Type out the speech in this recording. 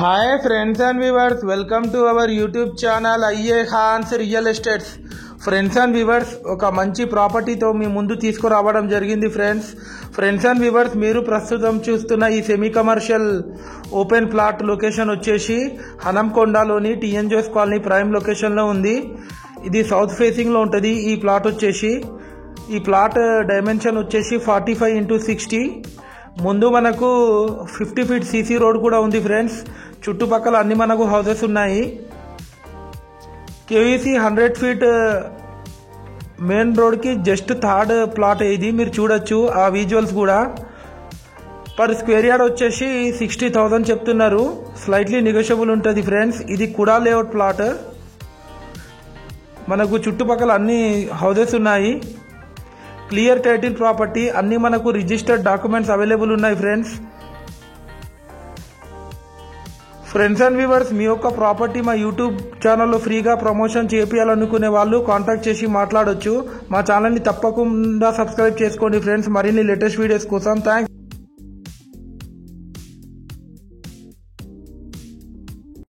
Hi friends and viewers, welcome to our YouTube channel IA Khan's real estates. Friends and viewers, ఒక మంచి ప్రాపర్టీతో మీ ముందు తీసుకురావడం జరిగింది. ఫ్రెండ్స్ అండ్ వ్యూవర్స్, మీరు ప్రస్తుతం చూస్తున్న ఈ semi commercial open plot location వచ్చేసి హనంకొండలోని టీఎన్జోస్ కాలనీ ప్రైమ్ లొకేషన్లో ఉంది. ఇది సౌత్ ఫేసింగ్లో ఉంటుంది. ఈ ప్లాట్ వచ్చేసి ఈ ప్లాట్ డైమెన్షన్ వచ్చేసి 45x60. ముందు మనకు 50 ఫీట్ సీసీ రోడ్ కూడా ఉంది ఫ్రెండ్స్. చుట్టుపక్కల అన్ని మనకు హౌసెస్ ఉన్నాయి. కేవీసీ 100 ఫీట్ మెయిన్ రోడ్కి జస్ట్ థర్డ్ ప్లాట్ ఇది. మీరు చూడొచ్చు ఆ విజువల్స్ కూడా. పర్ స్క్వేర్ యార్డ్ వచ్చేసి 60,000 చెప్తున్నారు. స్లైట్లీ నెగోషియబుల్ ఉంటుంది ఫ్రెండ్స్. ఇది కుడా లేఅవుట్ ప్లాట్. మనకు చుట్టుపక్కల అన్ని హౌసెస్ ఉన్నాయి. Clear title property. అన్ని మనకు రిజిస్టర్డ్ డాక్యుమెంట్స్ అవైలబుల్ ఉన్నాయి ఫ్రెండ్స్ అండ్ వ్యూవర్స్, మీ యొక్క ప్రాపర్టీ మా యూట్యూబ్ ఛానల్లో ఫ్రీగా ప్రమోషన్ చేయాలనుకునే వాళ్ళు కాంటాక్ట్ చేసి మాట్లాడొచ్చు. మా ఛానల్ని తప్పకుండా సబ్స్క్రైబ్ చేసుకోండి ఫ్రెండ్స్, మరిన్ని లేటెస్ట్ వీడియోస్ కోసం. థ్యాంక్స్.